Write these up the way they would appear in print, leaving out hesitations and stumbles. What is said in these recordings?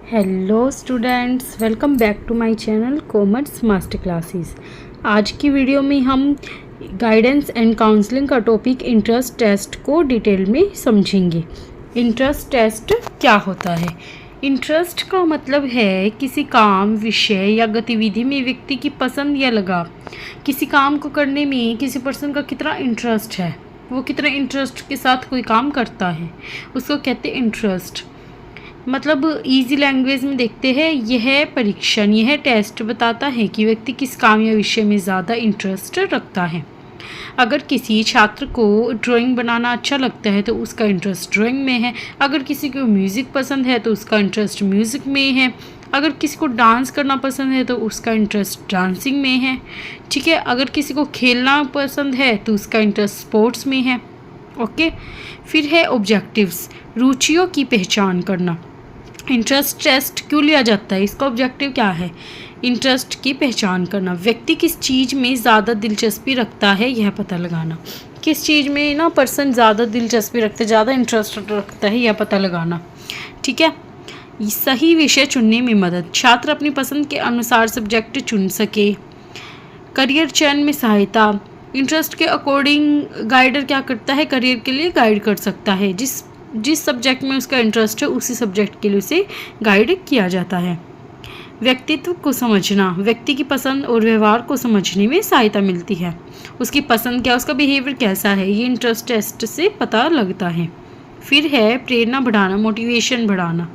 Hello students, welcome back to my channel commerce master classes. आज की video में हम गाइडेंस एंड काउंसलिंग का टॉपिक इंटरेस्ट टेस्ट को डिटेल में समझेंगे। इंटरेस्ट टेस्ट क्या होता है? इंटरेस्ट का मतलब है किसी काम, विषय या गतिविधि में व्यक्ति की पसंद या लगाव। किसी काम को करने में किसी पर्सन का कितना इंटरेस्ट है, वो कितना इंटरेस्ट के साथ कोई काम करता है, उसको कहते हैं इंटरेस्ट। मतलब इजी लैंग्वेज में देखते हैं, यह परीक्षण, यह टेस्ट बताता है कि व्यक्ति किस काम या विषय में ज़्यादा इंटरेस्ट रखता है। अगर किसी छात्र को ड्राइंग बनाना अच्छा लगता है तो उसका इंटरेस्ट ड्राइंग में है। अगर किसी को म्यूज़िक पसंद है तो उसका इंटरेस्ट म्यूज़िक में है। अगर किसी को डांस करना पसंद है तो उसका इंटरेस्ट डांसिंग में है। ठीक है, अगर किसी को खेलना पसंद है तो उसका इंटरेस्ट स्पोर्ट्स में है। ओके, फिर है ऑब्जेक्टिव्स, रुचियों की पहचान करना। इंटरेस्ट टेस्ट क्यों लिया जाता है, इसका ऑब्जेक्टिव क्या है? इंटरेस्ट की पहचान करना, व्यक्ति किस चीज़ में ज़्यादा दिलचस्पी रखता है यह पता लगाना। किस चीज़ में ना पर्सन ज़्यादा दिलचस्पी रखते, ज़्यादा इंटरेस्ट रखता है यह पता लगाना। ठीक है, सही विषय चुनने में मदद, छात्र अपनी पसंद के अनुसार सब्जेक्ट चुन सके। करियर चयन में सहायता, इंटरेस्ट के अकॉर्डिंग गाइडर क्या करता है, करियर के लिए गाइड कर सकता है। जिस सब्जेक्ट में उसका इंटरेस्ट है उसी सब्जेक्ट के लिए उसे गाइड किया जाता है। व्यक्तित्व को समझना, व्यक्ति की पसंद और व्यवहार को समझने में सहायता मिलती है। उसकी पसंद क्या, उसका बिहेवियर कैसा है, ये इंटरेस्ट टेस्ट से पता लगता है। फिर है प्रेरणा बढ़ाना, मोटिवेशन बढ़ाना।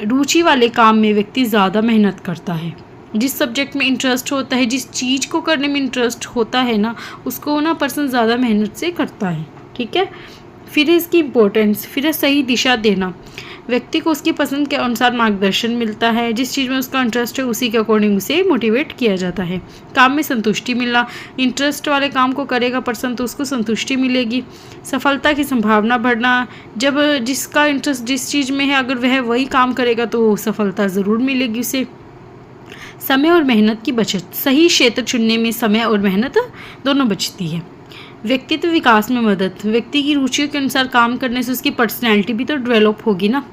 रुचि वाले काम में व्यक्ति ज़्यादा मेहनत करता है। जिस सब्जेक्ट में इंटरेस्ट होता है, जिस चीज़ को करने में इंटरेस्ट होता है ना, उसको ना पर्सन ज़्यादा मेहनत से करता है। ठीक है, फिर है इसकी इम्पोर्टेंस, फिर है सही दिशा देना, व्यक्ति को उसकी पसंद के अनुसार मार्गदर्शन मिलता है। जिस चीज़ में उसका इंटरेस्ट है उसी के अकॉर्डिंग उसे मोटिवेट किया जाता है। काम में संतुष्टि मिलना, इंटरेस्ट वाले काम को करेगा पर्सन तो उसको संतुष्टि मिलेगी। सफलता की संभावना बढ़ना, जब जिसका इंटरेस्ट जिस चीज़ में है अगर वह वही काम करेगा तो सफलता ज़रूर मिलेगी उसे। समय और मेहनत की बचत, सही क्षेत्र चुनने में समय और मेहनत दोनों बचती है। व्यक्तित्व विकास में मदद, व्यक्ति की रुचियों के अनुसार काम करने से उसकी पर्सनैलिटी भी तो डेवलप होगी ना।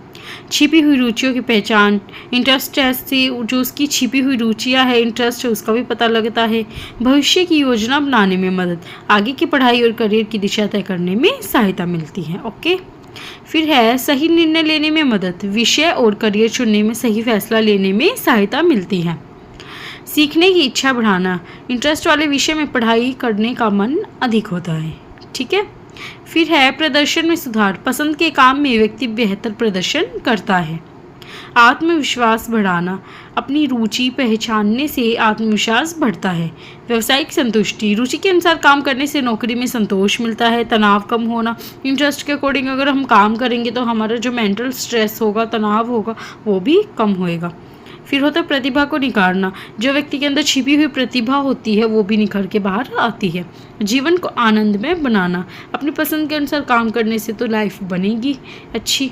छिपी हुई रुचियों की पहचान, इंटरेस्ट टेस्ट से जो उसकी छिपी हुई रुचियां है, इंटरेस्ट है, उसका भी पता लगता है। भविष्य की योजना बनाने में मदद, आगे की पढ़ाई और करियर की दिशा तय करने में सहायता मिलती है। ओके, फिर है सही निर्णय लेने में मदद, विषय और करियर चुनने में सही फैसला लेने में सहायता मिलती है। सीखने की इच्छा बढ़ाना, इंटरेस्ट वाले विषय में पढ़ाई करने का मन अधिक होता है। ठीक है, फिर है प्रदर्शन में सुधार, पसंद के काम में व्यक्ति बेहतर प्रदर्शन करता है। आत्मविश्वास बढ़ाना, अपनी रुचि पहचानने से आत्मविश्वास बढ़ता है। व्यवसायिक संतुष्टि, रुचि के अनुसार काम करने से नौकरी में संतोष मिलता है। तनाव कम होना, इंटरेस्ट के अकॉर्डिंग अगर हम काम करेंगे तो हमारा जो मेंटल स्ट्रेस होगा, तनाव होगा, वो भी कम होएगा। फिर होता है प्रतिभा को निखारना, जो व्यक्ति के अंदर छिपी हुई प्रतिभा होती है वो भी निखर के बाहर आती है। जीवन को आनंदमय बनाना, अपनी पसंद के अनुसार काम करने से तो लाइफ बनेगी अच्छी।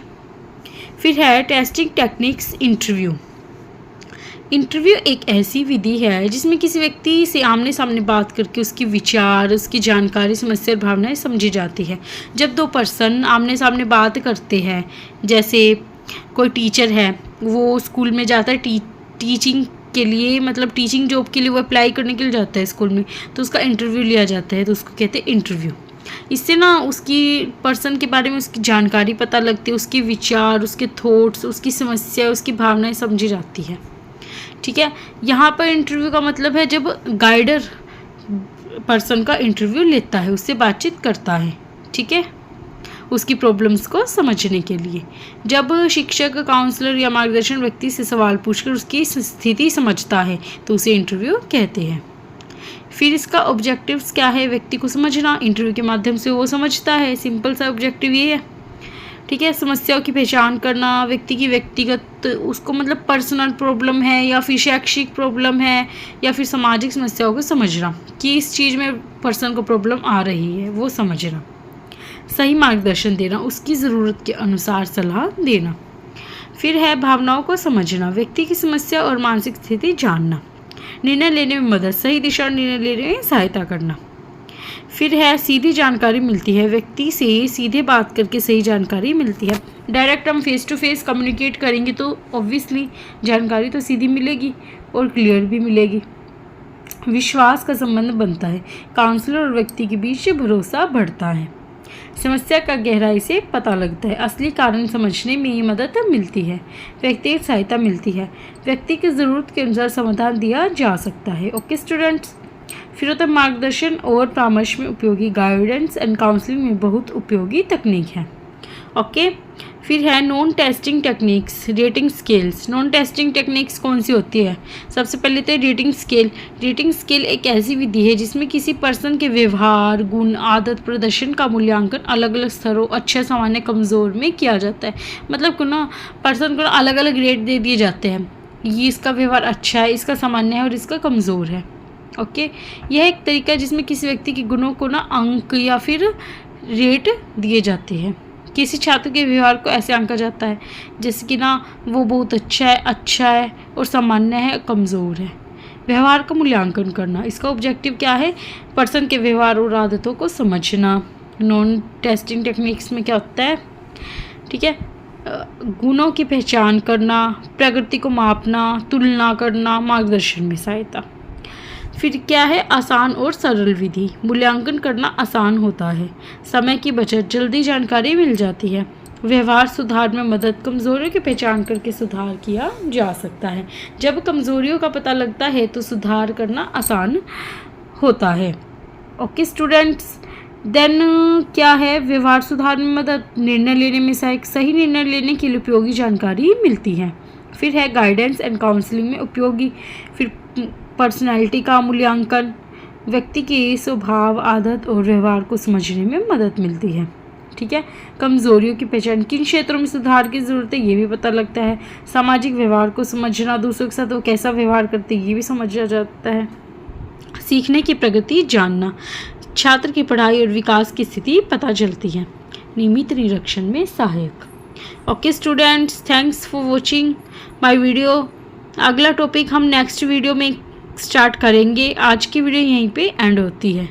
फिर है टेस्टिंग टेक्निक्स, इंटरव्यू। इंटरव्यू एक ऐसी विधि है जिसमें किसी व्यक्ति से आमने सामने बात करके उसकी विचार, उसकी जानकारी, समस्या और भावनाएं समझी जाती है। जब दो पर्सन आमने सामने बात करते हैं, जैसे कोई टीचर है वो स्कूल में जाता है टीचिंग के लिए, मतलब टीचिंग जॉब के लिए वो अप्लाई करने के लिए जाता है स्कूल में, तो उसका इंटरव्यू लिया जाता है, तो उसको कहते हैं इंटरव्यू। इससे ना उसकी पर्सन के बारे में उसकी जानकारी पता लगती है, उसके विचार, उसके थॉट्स, उसकी समस्या, उसकी भावनाएं समझी जाती है। ठीक है, यहाँ पर इंटरव्यू का मतलब है जब गाइडर पर्सन का इंटरव्यू लेता है, उससे बातचीत करता है। ठीक है, उसकी प्रॉब्लम्स को समझने के लिए। जब शिक्षक, काउंसलर या मार्गदर्शन व्यक्ति से सवाल पूछकर उसकी स्थिति समझता है तो उसे इंटरव्यू कहते हैं। फिर इसका ऑब्जेक्टिव्स क्या है, व्यक्ति को समझना, इंटरव्यू के माध्यम से वो समझता है, सिंपल सा ऑब्जेक्टिव ये है। ठीक है, समस्याओं की पहचान करना, व्यक्ति की व्यक्तिगत उसको मतलब पर्सनल प्रॉब्लम है या फिर शैक्षिक प्रॉब्लम है या फिर सामाजिक समस्याओं को समझना कि इस चीज़ में पर्सन को प्रॉब्लम आ रही है, वो समझना। सही मार्गदर्शन देना, उसकी ज़रूरत के अनुसार सलाह देना। फिर है भावनाओं को समझना, व्यक्ति की समस्या और मानसिक स्थिति जानना। निर्णय लेने में मदद, सही दिशा निर्णय लेने में सहायता करना। फिर है सीधी जानकारी मिलती है, व्यक्ति से सीधे बात करके सही जानकारी मिलती है। डायरेक्ट हम फेस टू फेस कम्युनिकेट करेंगे तो ऑब्वियसली जानकारी तो सीधी मिलेगी और क्लियर भी मिलेगी। विश्वास का संबंध बनता है, काउंसलर और व्यक्ति के बीच भरोसा बढ़ता है। समस्या का गहराई से पता लगता है, असली कारण समझने में ये मदद मिलती है। व्यक्तिगत सहायता मिलती है, व्यक्ति की ज़रूरत के अनुसार समाधान दिया जा सकता है। ओके स्टूडेंट्स, फिर होता है मार्गदर्शन और परामर्श में उपयोगी, गाइडेंस एंड काउंसलिंग में बहुत उपयोगी तकनीक है। ओके, फिर है non testing techniques, rating scales. Non testing techniques कौन सी होती है? सबसे पहले तो रेटिंग स्केल। रेटिंग स्केल एक ऐसी विधि है जिसमें किसी पर्सन के व्यवहार, गुण, आदत, प्रदर्शन का मूल्यांकन अलग अलग स्तरों, अच्छा, सामान्य, कमज़ोर में किया जाता है। मतलब को ना पर्सन को अलग अलग रेट दे दिए जाते हैं, ये इसका व्यवहार अच्छा है, इसका सामान्य है और इसका कमज़ोर है। ओके, यह एक तरीका है जिसमें किसी व्यक्ति के गुणों को ना अंक या फिर रेट दिए जाते हैं। किसी छात्र के व्यवहार को ऐसे आंका जाता है जैसे कि ना वो बहुत अच्छा है और सामान्य है, कमज़ोर है। व्यवहार का मूल्यांकन करना, इसका ऑब्जेक्टिव क्या है? पर्सन के व्यवहार और आदतों को समझना। नॉन टेस्टिंग टेक्निक्स में क्या होता है? ठीक है, गुणों की पहचान करना, प्रगति को मापना, तुलना करना, मार्गदर्शन में सहायता। फिर क्या है? आसान और सरल विधि। मूल्यांकन करना आसान होता है, समय की बचत, जल्दी जानकारी मिल जाती है। व्यवहार सुधार में मदद, कमज़ोरियों की पहचान करके सुधार किया जा सकता है। जब कमज़ोरियों का पता लगता है तो सुधार करना आसान होता है। ओके स्टूडेंट्स, देन क्या है? व्यवहार सुधार में मदद, निर्णय लेने में सहायक, सही निर्णय लेने के लिए उपयोगी जानकारी मिलती है। फिर है गाइडेंस एंड काउंसलिंग में उपयोगी। फिर पर्सनैलिटी का मूल्यांकन, व्यक्ति के स्वभाव, आदत और व्यवहार को समझने में मदद मिलती है। ठीक है, कमज़ोरियों की पहचान, किन क्षेत्रों में सुधार की ज़रूरत है ये भी पता लगता है। सामाजिक व्यवहार को समझना, दूसरों के साथ वो कैसा व्यवहार करते हैं ये भी समझा जाता है। सीखने की प्रगति जानना, छात्र की पढ़ाई और विकास की स्थिति पता चलती है। नियमित निरीक्षण में सहायक। Okay students, thanks for watching my video. अगला टॉपिक हम नेक्स्ट वीडियो में स्टार्ट करेंगे। आज की वीडियो यहीं पे एंड होती है।